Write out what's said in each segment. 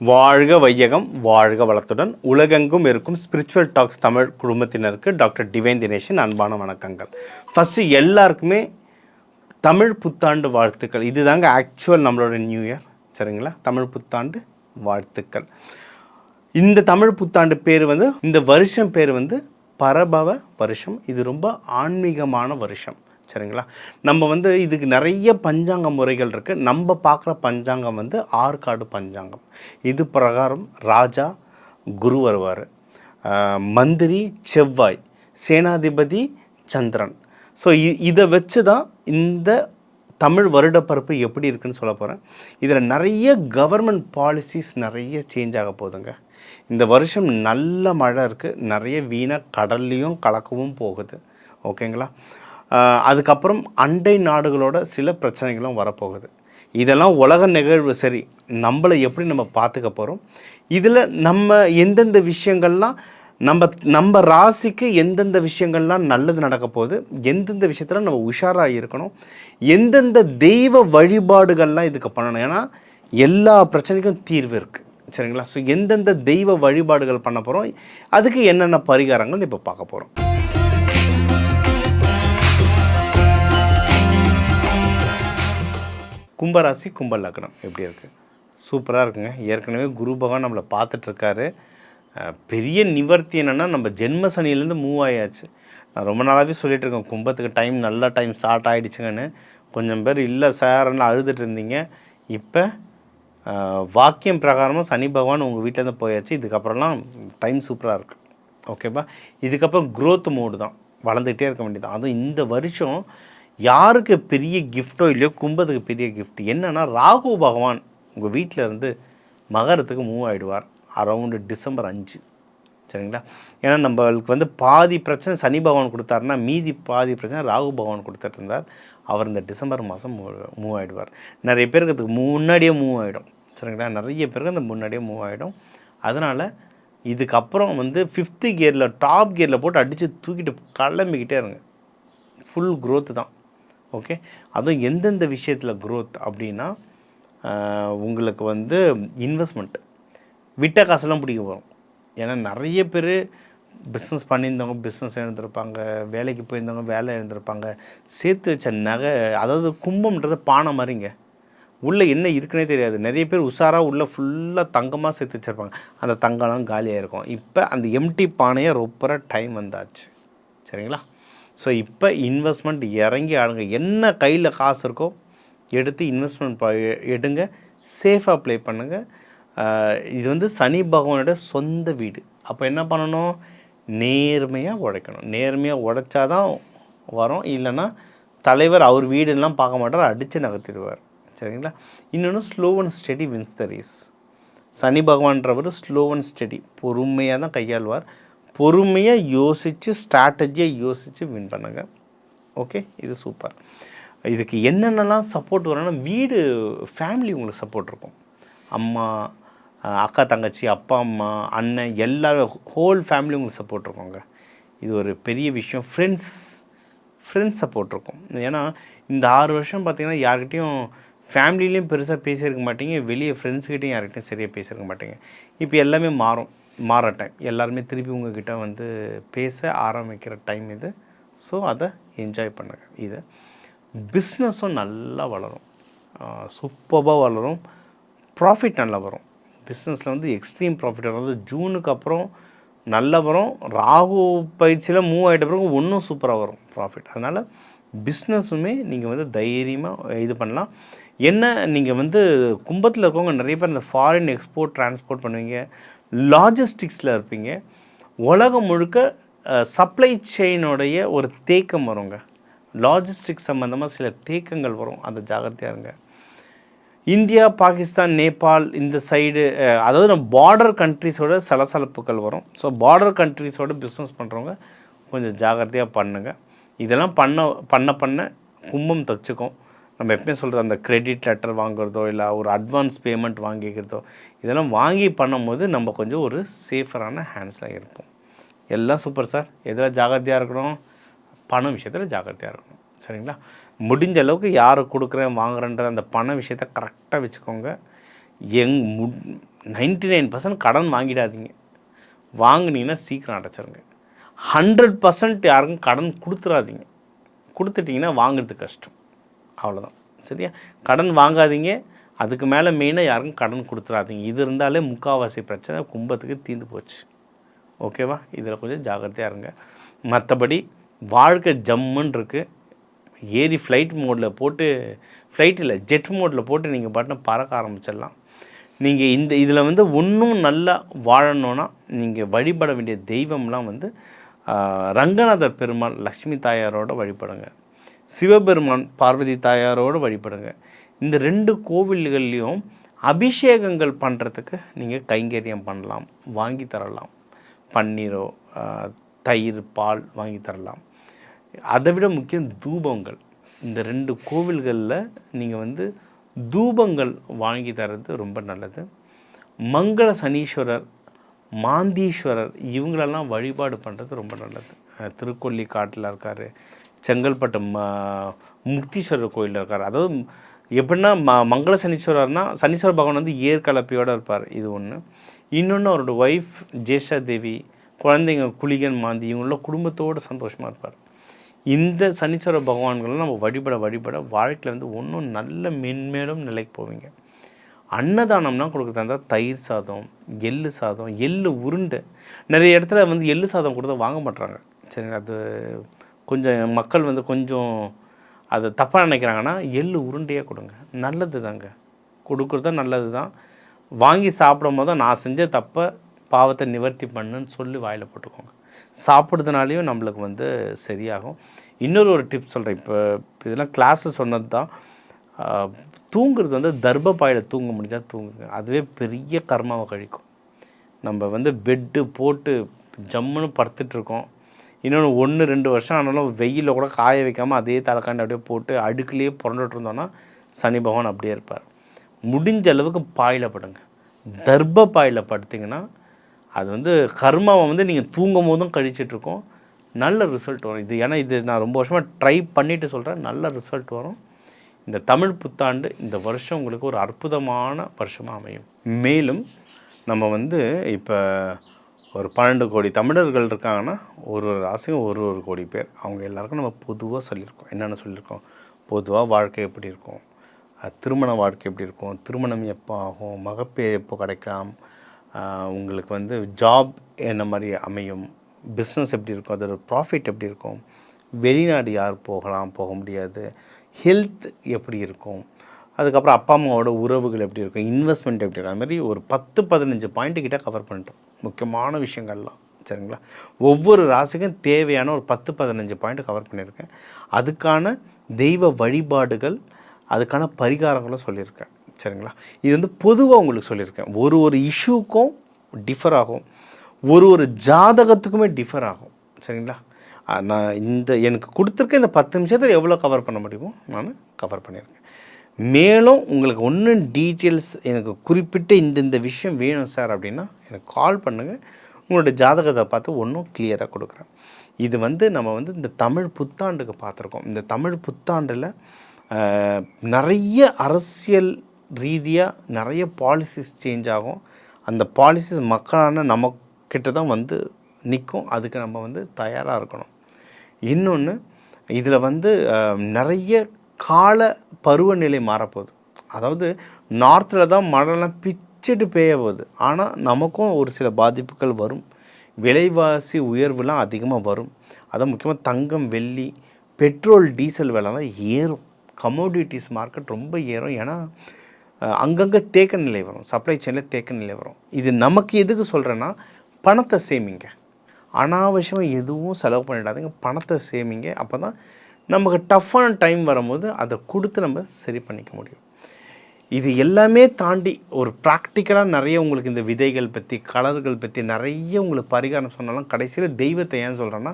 வாழ்க வையகம் வாழ்க வளத்துடன் உலகெங்கும் இருக்கும் ஸ்பிரிச்சுவல் டாக்ஸ் தமிழ் குடும்பத்தினருக்கு டாக்டர் டிவைன் தினேஷன் அன்பான வணக்கங்கள். ஃபஸ்ட்டு எல்லாருக்குமே தமிழ் புத்தாண்டு வாழ்த்துக்கள். இது தாங்க ஆக்சுவல் நம்மளோட நியூ இயர், சரிங்களா? தமிழ் புத்தாண்டு வாழ்த்துக்கள். இந்த தமிழ் புத்தாண்டு பேர் இந்த வருஷம் பேர் பரபவ வருஷம். இது ரொம்ப ஆன்மீகமான வருஷம், சரிங்களா? நம்ம இதுக்கு நிறைய பஞ்சாங்க முறைகள் இருக்குது. நம்ம பார்க்குற பஞ்சாங்கம் ஆற்காடு பஞ்சாங்கம். இது பிரகாரம் ராஜா குரு வருவார், மந்திரி செவ்வாய், சேனாதிபதி சந்திரன். ஸோ இதை வச்சு தான் இந்த தமிழ் வருடப்பரப்பு எப்படி இருக்குன்னு சொல்ல போகிறேன். இதில் நிறைய கவர்மெண்ட் பாலிசிஸ் நிறைய சேஞ்ச் ஆக போகுதுங்க. இந்த வருஷம் நல்ல மழை இருக்குது, நிறைய வீணாக கடல்லையும் கலக்கவும் போகுது, ஓகேங்களா? அதுக்கப்புறம் அண்டை நாடுகளோட சில பிரச்சனைகளும் வரப்போகுது. இதெல்லாம் உலக நிகழ்வு. சரி, நம்மளை எப்படி நம்ம பார்த்துக்க போகிறோம், இதில் நம்ம எந்தெந்த விஷயங்கள்லாம் நம்ம ராசிக்கு எந்தெந்த விஷயங்கள்லாம் நல்லது நடக்க போகுது, எந்தெந்த விஷயத்தில் நம்ம உஷாராக இருக்கணும், எந்தெந்த தெய்வ வழிபாடுகள்லாம் இதுக்கு பண்ணணும். ஏன்னா எல்லா பிரச்சனைக்கும் தீர்வு இருக்குது, சரிங்களா? ஸோ எந்தெந்த தெய்வ வழிபாடுகள் பண்ண போகிறோம், அதுக்கு என்னென்ன பரிகாரங்கள் இப்போ பார்க்க போகிறோம். கும்பராசி கும்ப லக்னம் எப்படி இருக்குது? சூப்பராக இருக்குங்க. ஏற்கனவே குரு பகவான் நம்மளை பார்த்துட்ருக்காரு. பெரிய நிவர்த்தி என்னென்னா, நம்ம ஜென்ம சனியிலேருந்து மூவ் ஆயாச்சு. நான் ரொம்ப நாளாகவே சொல்லிகிட்டு இருக்கேன், கும்பத்துக்கு டைம் நல்ல டைம் ஸ்டார்ட் ஆகிடுச்சுங்கன்னு. கொஞ்சம் பேர் இல்லை சார்ன்னு அழுதுட்டு இருந்தீங்க. இப்போ வாக்கியம் பிரகாரமாக சனி பகவான் உங்கள் வீட்டிலேருந்து போயாச்சு. இதுக்கப்புறம்லாம் டைம் சூப்பராக இருக்குது, ஓகேப்பா? இதுக்கப்புறம் க்ரோத் மோடு தான், வளர்ந்துகிட்டே இருக்க வேண்டியது. அதுவும் இந்த வருஷம் யாருக்கு பெரிய கிஃப்ட்டோ இல்லையோ, கும்பத்துக்கு பெரிய கிஃப்ட் என்னென்னா, ராகு பகவான் உங்கள் வீட்டில் இருந்து மகரத்துக்கு மூவ் ஆகிடுவார் அரௌண்டு டிசம்பர் 5, சரிங்களா? ஏன்னா நம்மளுக்கு பாதி பிரச்சனை சனி பகவான் கொடுத்தாருன்னா, மீதி பாதி பிரச்சனை ராகு பகவான் கொடுத்துட்டு இருந்தார். அவர் இந்த டிசம்பர் மாதம் மூவ் ஆகிடுவார். நிறைய பேருக்கு அதுக்கு முன்னாடியே மூவ் ஆகிடும், சரிங்களா? நிறைய பேருக்கு அந்த முன்னாடியே மூவ் ஆகிடும். அதனால் இதுக்கப்புறம் 5th கியரில் டாப் கியரில் போட்டு அடித்து தூக்கிட்டு கிளம்பிக்கிட்டே இருங்க. ஃபுல் க்ரோத்து தான், ஓகே? அதுவும் எந்தெந்த விஷயத்தில் க்ரோத் அப்படின்னா, உங்களுக்கு இன்வெஸ்ட்மெண்ட் விட்ட காசெல்லாம் பிடிக்க போகிறோம். ஏன்னா நிறைய பேர் பிஸ்னஸ் பண்ணியிருந்தவங்க பிஸ்னஸ் இழந்திருப்பாங்க, வேலைக்கு போயிருந்தவங்க வேலை இழந்திருப்பாங்க, சேர்த்து வச்ச நகை. அதாவது கும்பம்ன்றது பானை மாதிரிங்க, உள்ளே என்ன இருக்குன்னே தெரியாது. நிறைய பேர் உஷாராக உள்ளே ஃபுல்லாக தங்கமாக சேர்த்து வச்சுருப்பாங்க, அந்த தங்கம்லாம் காலியாக இருக்கும். இப்போ அந்த எம்டி பானையை ரொப்புற டைம் வந்தாச்சு, சரிங்களா? ஸோ இப்போ இன்வெஸ்ட்மெண்ட் இறங்கி ஆடுங்க. என்ன கையில் காசு இருக்கோ எடுத்து இன்வெஸ்ட்மெண்ட் எடுங்க, சேஃபாக ப்ளே பண்ணுங்கள். இது சனி பகவானோட சொந்த வீடு. அப்போ என்ன பண்ணணும்? நேர்மையாக உழைக்கணும். நேர்மையாக உழைச்சாதான் வரும், இல்லைன்னா தலைவர் அவர் வீடுலாம் பார்க்க மாட்டார், அடித்து நகர்த்திடுவார், சரிங்களா? இன்னொன்று, slow and steady wins the race. Shani பகவான்றவர் ஸ்லோ அண்ட் ஸ்டெடி, பொறுமையாக தான் கையாள்வார். பொறுமையாக யோசித்து ஸ்ட்ராட்டஜியாக யோசித்து வின் பண்ணுங்க, ஓகே? இது சூப்பர். இதுக்கு என்னென்னலாம் சப்போர்ட் வரணும்னா, வீடு ஃபேமிலி உங்களுக்கு சப்போர்ட் இருக்கும். அம்மா, அக்கா, தங்கச்சி, அப்பா, அம்மா, அண்ணன், எல்லோரும் ஹோல் ஃபேமிலி உங்களுக்கு சப்போர்ட் இருக்குங்க. இது ஒரு பெரிய விஷயம். ஃப்ரெண்ட்ஸ் சப்போர்ட் இருக்கும். ஏன்னா இந்த 6 வருஷம் பார்த்திங்கன்னா யார்கிட்டையும் ஃபேமிலிலையும் பெருசாக பேசியிருக்க மாட்டீங்க, வெளியே ஃப்ரெண்ட்ஸ்கிட்டையும் யார்கிட்டையும் சரியாக பேசியிருக்க மாட்டீங்க. இப்போ எல்லாமே மாற டைம். எல்லாருமே திருப்பி உங்கள்கிட்ட பேச ஆரம்பிக்கிற டைம் இது. ஸோ அதை என்ஜாய் பண்ணுங்க. இது பிஸ்னஸும் நல்லா வளரும், சூப்பராக வளரும், ப்ராஃபிட் நல்லா வரும். பிஸ்னஸில் எக்ஸ்ட்ரீம் ப்ராஃபிட் வரும். ஜூனுக்கு அப்புறம் நல்லா வரும். ராகு பயிற்சியில் மூவ் ஆகிட்ட பிறகு இன்னும் சூப்பராக வரும் ப்ராஃபிட். அதனால் பிஸ்னஸுமே நீங்கள் தைரியமாக இது பண்ணலாம். என்ன, நீங்கள் கும்பத்தில் இருக்கவங்க நிறைய பேர் இந்த ஃபாரின் எக்ஸ்போர்ட் ட்ரான்ஸ்போர்ட் பண்ணுவீங்க, லாஜிஸ்டிக்ஸில் இருப்பீங்க. உலகம் முழுக்க சப்ளை செயினுடைய ஒரு தேக்கம் வருங்க. லாஜிஸ்டிக்ஸ் சம்மந்தமாக சில தேக்கங்கள் வரும், அந்த ஜாகிரதையாக இருங்க. இந்தியா, பாகிஸ்தான், நேபாள் இந்த சைடு, அதாவது நம்ம பார்டர் கண்ட்ரிஸோட சலசலப்புகள் வரும். ஸோ பார்டர் கண்ட்ரிஸோட பிஸ்னஸ் பண்ணுறவங்க கொஞ்சம் ஜாகிரதையாக பண்ணுங்கள். இதெல்லாம் பண்ண கும்பம் தச்சுக்கும். நம்ம எப்பவுமே சொல்கிறது, அந்த கிரெடிட் லெட்டர் வாங்குறதோ இல்லை ஒரு அட்வான்ஸ் பேமெண்ட் வாங்கிக்கிறதோ, இதெல்லாம் வாங்கி பண்ணும்போது நம்ம கொஞ்சம் ஒரு சேஃபரான ஹேண்ட்ஸில் இருப்போம். எல்லாம் சூப்பர் சார். எதில் ஜாகிரதையாக இருக்கணும்? பண விஷயத்தில் ஜாகிரதையாக இருக்கணும், சரிங்களா? முடிஞ்ச அளவுக்கு யார் கொடுக்குறேன் வாங்குறேன்ற அந்த பண விஷயத்தை கரெக்டாக வச்சுக்கோங்க. 99% கடன் வாங்கிடாதீங்க. வாங்குனீங்கன்னா சீக்கிரம் அடைச்சிருங்க. 100% யாருக்கும் கடன் கொடுத்துறாதீங்க. கொடுத்துட்டிங்கன்னா வாங்குறது கஷ்டம். அவ்வளோதான். சரியா? கடன் வாங்காதீங்க. அதுக்கு மேலே மெயினாக யாருக்கும் கடன் கொடுத்துறாதீங்க. இது இருந்தாலே முக்கால்வாசி பிரச்சனை கும்பத்துக்கு தீர்ந்து போச்சு. ஓகேவா? இதில் கொஞ்சம் ஜாக்கிரதையாக இருங்க. மற்றபடி வாழ்க்கை ஜம்முன்னு இருக்குது. ஏறி ஃப்ளைட் மோடில் போட்டு, ஃப்ளைட் இல்லை ஜெட் மோடில் போட்டு நீங்கள் பாட்டுன்னு பறக்க ஆரம்பிச்சிடலாம். நீங்கள் இதில் வந்து இன்னும் நல்லா வாழணுன்னா நீங்கள் வழிபட வேண்டிய தெய்வம்லாம் வந்து ரங்கநாதர் பெருமாள் லக்ஷ்மி தாயாரோட வழிபடுங்க. சிவபெருமான் பார்வதி தாயாரோடு வழிபடுங்க. இந்த 2 கோவில்கள்லேயும் அபிஷேகங்கள் பண்ணுறதுக்கு நீங்கள் கைங்கரியம் பண்ணலாம், வாங்கி தரலாம். பன்னீரோ தயிர் பால் வாங்கி தரலாம். அதை விட முக்கியம் தூபங்கள். இந்த 2 கோவில்களில் நீங்கள் வந்து தூபங்கள் வாங்கி தர்றது ரொம்ப நல்லது. மங்கள சனீஸ்வரர், மாந்தீஸ்வரர் இவங்களெல்லாம் வழிபாடு பண்ணுறது ரொம்ப நல்லது. திருக்கொல்லிக்காட்டில் இருக்கார். செங்கல்பட்டு முக்தீஸ்வரர் கோயிலில் இருக்கார். அதாவது எப்படின்னா மங்கள சனீஸ்வரர்னால் சனீஸ்வர பகவான் வந்து ஏற்கலப்பையோடு இருப்பார். இது ஒன்று. இன்னொன்று அவரோட ஒய்ஃப் ஜேஷா தேவி, குழந்தைங்க குளிகன் மாந்தி இவங்களெலாம் குடும்பத்தோடு சந்தோஷமாக இருப்பார். இந்த சனீஸ்வர பகவான்கள்லாம் நம்ம வழிபட வாழ்க்கையில் வந்து ஒன்றும் நல்ல மென்மேலும் நிலைக்கு போவீங்க. அன்னதானம்னா கொடுக்குறதா இருந்தால் தயிர் சாதம், எள்ளு சாதம், எள்ளு உருண்டை. நிறைய இடத்துல வந்து எள்ளு சாதம் கொடுத்தா வாங்க மாட்டுறாங்க. சரி, அது கொஞ்சம் மக்கள் வந்து கொஞ்சம் அதை தப்பாக நினைக்கிறாங்கன்னா எள்ளு உருண்டையாக கொடுங்க. நல்லது தாங்க, கொடுக்குறது நல்லது தான். வாங்கி சாப்பிடும் போது நான் செஞ்ச தப்பை பாவத்தை நிவர்த்தி பண்ணுன்னு சொல்லி வாயில் போட்டுக்கோங்க. சாப்பிட்றதுனாலையும் நம்மளுக்கு வந்து சரியாகும். இன்னொரு டிப் சொல்கிறேன். இப்போ இதெல்லாம் கிளாஸு சொன்னது தான். தூங்குறது வந்து தர்பப்பாயில் தூங்க முடிஞ்சால் தூங்குங்க. அதுவே பெரிய கர்மாவை கழிக்கும். நம்ம வந்து பெட்டு போட்டு ஜம்முன்னு படுத்துட்ருக்கோம். இன்னொன்று 1-2 வருஷம் ஆனாலும் வெயிலில் கூட காய வைக்காமல் அதே தலைக்காண்டி அப்படியே போட்டு அடுக்குலேயே புரண்டுட்டு இருந்தோன்னா சனி பகவான் அப்படியே இருப்பார். முடிஞ்ச அளவுக்கு பாயில் படுங்க. தர்ப பாயில் படுத்திங்கன்னா அது வந்து கர்மாவை வந்து நீங்கள் தூங்கும் போதும் கழிச்சிட்ருக்கோம். நல்ல ரிசல்ட் வரும். இது ஏன்னா இது நான் ரொம்ப வருஷமாக ட்ரை பண்ணிவிட்டு சொல்கிறேன். நல்ல ரிசல்ட் வரும். இந்த தமிழ் புத்தாண்டு இந்த வருஷம் உங்களுக்கு ஒரு அற்புதமான வருஷமாக அமையும். மேலும் நம்ம வந்து இப்போ ஒரு 12 கோடி தமிழர்கள் இருக்காங்கன்னா ஒரு ராசியும் ஒரு கோடி பேர். அவங்க எல்லாருக்கும் நம்ம பொதுவாக சொல்லியிருக்கோம். என்னென்ன சொல்லியிருக்கோம்? பொதுவாக வாழ்க்கை எப்படி இருக்கும், திருமண வாழ்க்கை எப்படி இருக்கும், திருமணம் எப்போ ஆகும், மகப்பேறு எப்போ கிடைக்கலாம், உங்களுக்கு வந்து ஜாப் என்ன மாதிரி அமையும், பிஸ்னஸ் எப்படி இருக்கும், அதோட ப்ராஃபிட் எப்படி இருக்கும், வெளிநாடு யார் போகலாம் போக முடியாது, ஹெல்த் எப்படி இருக்கும், அதுக்கப்புறம் அப்பா அம்மாவோட உறவுகள் எப்படி இருக்கும், இன்வெஸ்ட்மெண்ட் எப்படி இருக்கும். அது மாதிரி ஒரு 10-15 பாயிண்ட்டு கிட்டே கவர் பண்ணிட்டோம். முக்கியமான விஷயங்கள்லாம். சரிங்களா? ஒவ்வொரு ராசிக்கும் தேவையான ஒரு 10-15 பாயிண்ட் கவர் பண்ணியிருக்கேன். அதுக்கான தெய்வ வழிபாடுகள், அதுக்கான பரிகாரங்களும் சொல்லியிருக்கேன். சரிங்களா? இது வந்து பொதுவாக உங்களுக்கு சொல்லியிருக்கேன். ஒரு இஷ்யூக்கும் டிஃபர் ஆகும், ஒரு ஜாதகத்துக்குமே டிஃபர் ஆகும். சரிங்களா? நான் எனக்கு கொடுத்துருக்க இந்த 10 நிமிஷத்தில் எவ்வளோ கவர் பண்ண முடியுமோ நான் கவர் பண்ணியிருக்கேன். மேலும் உங்களுக்கு ஒன்றும் டீட்டெயில்ஸ் எனக்கு குறிப்பிட்ட இந்த விஷயம் வேணும் சார் அப்படின்னா எனக்கு கால் பண்ணுங்கள். உங்களோட ஜாதகத்தை பார்த்து ஒன்றும் கிளியராக கொடுக்குறேன். இது வந்து நம்ம வந்து இந்த தமிழ் புத்தாண்டுக்கு பார்த்துருக்கோம். இந்த தமிழ் புத்தாண்டில் நிறைய அரசியல் ரீதியாக நிறைய பாலிசிஸ் சேஞ்ச் ஆகும். அந்த பாலிசிஸ் மக்களான நம்மக்கிட்ட தான் வந்து நிற்கும். அதுக்கு நம்ம வந்து தயாராக இருக்கணும். இன்னொன்று, இதில் வந்து நிறைய கால பருவநிலை மாறப்போகுது. அதாவது நார்த்தில் தான் மழைலாம் பிச்சுட்டு பெய்ய போகுது. ஆனால் நமக்கும் ஒரு சில பாதிப்புகள் வரும். விலைவாசி உயர்வுலாம் அதிகமாக வரும். அதான் முக்கியமாக தங்கம், வெள்ளி, பெட்ரோல், டீசல் விலைலாம் ஏறும். கமோடிட்டிஸ் மார்க்கெட் ரொம்ப ஏறும். ஏன்னா அங்கங்கே தேக்க நிலை வரும், சப்ளை செயினில் தேக்க நிலை வரும். இது நமக்கு எதுக்கு சொல்கிறேன்னா, பணத்தை சேமிங்க. அனாவசியமாக எதுவும் செலவு பண்ணிடாதீங்க. பணத்தை சேமிங்க. அப்போ தான் நமக்கு டஃப்பான டைம் வரும்போது அதை கொடுத்து நம்ம சரி பண்ணிக்க முடியும். இது எல்லாமே தாண்டி ஒரு ப்ராக்டிக்கலாக நிறைய உங்களுக்கு இந்த விதைகள் பற்றி, கலர்கள் பற்றி நிறைய உங்களுக்கு பரிகாரம் சொன்னாலும் கடைசியில் தெய்வத்தை ஏன் சொல்கிறேன்னா,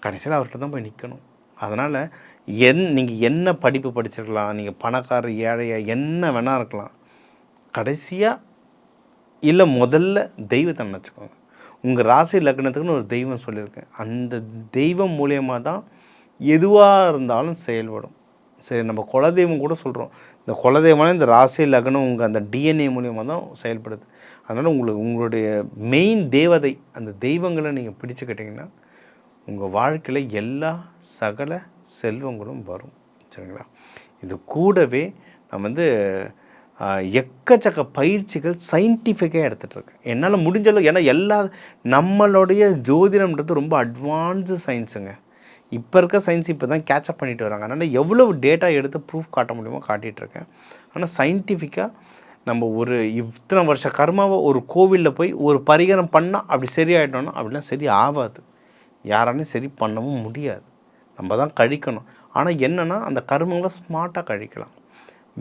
கடைசியில் அவர்கிட்ட தான் போய் நிற்கணும். அதனால் நீங்கள் என்ன படிப்பு படிச்சிருக்கலாம், நீங்கள் பணக்காரர் ஏழையாக என்ன வேணால் இருக்கலாம், கடைசியாக இல்லை முதல்ல தெய்வத்தை நினச்சிக்கோங்க. உங்கள் ராசி லக்னத்துக்குன்னு ஒரு தெய்வம் சொல்லியிருக்கேன். அந்த தெய்வம் மூலியமாக தான் எதுவாக இருந்தாலும் செயல்படும். சரி, நம்ம குலதெய்வம் கூட சொல்கிறோம். இந்த குலதெய்வம் இந்த ராசி லக்னம் உங்கள் அந்த டிஎன்ஏ மூலியமாக தான் செயல்படுது. அதனால் உங்களுடைய மெயின் தேவதை, அந்த தெய்வங்களை நீங்கள் பிடிச்சுக்கிட்டிங்கன்னா உங்கள் வாழ்க்கையில் எல்லா சகல செல்வங்களும் வரும். சரிங்களா? இது கூடவே நான் வந்து எக்கச்சக்க பயிற்சிகள் சயின்டிஃபிக்காக எடுத்துகிட்ருக்கேன். என்னால் முடிஞ்சளவு, ஏன்னா நம்மளுடைய ஜோதிடம்ன்றது ரொம்ப அட்வான்ஸு சயின்ஸுங்க. இப்போ இருக்க சயின்ஸ் இப்போ தான் கேட்சப் பண்ணிட்டு வராங்க. அதனால் எவ்வளவு டேட்டா எடுத்து ப்ரூஃப் காட்ட முடியுமோ காட்டிகிட்ருக்கேன். ஆனால் சயின்டிஃபிக்காக நம்ம ஒரு இத்தனை வருஷ கர்மாவை ஒரு கோவிலில் போய் ஒரு பரிகாரம் பண்ணால் அப்படி சரியாயிட்டோன்னா அப்படிலாம் சரி ஆகாது. யாராலையும் சரி பண்ணவும் முடியாது. நம்ம தான் கழிக்கணும். ஆனால் என்னென்னா அந்த கர்மாவை ஸ்மார்ட்டாக கழிக்கலாம்.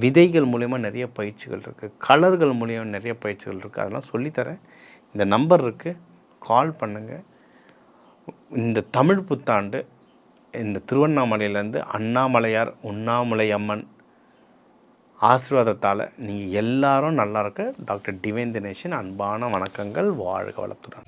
விதைகள் மூலயமா நிறைய பயிற்சிகள் இருக்குது, கலர்கள் மூலிமா நிறைய பயிற்சிகள் இருக்குது. அதெல்லாம் சொல்லித்தரேன். இந்த நம்பர் இருக்குது, கால் பண்ணுங்கள். இந்த தமிழ் புத்தாண்டு இந்த திருவண்ணாமலையிலேருந்து அண்ணாமலையார் உண்ணாமலை அம்மன் ஆசீர்வாதத்தால் நீங்கள் எல்லாரும் நல்லா இருக்க டாக்டர் டிவைன் தினேஷன் அன்பான வணக்கங்கள். வாழ்க வளத்துடன்.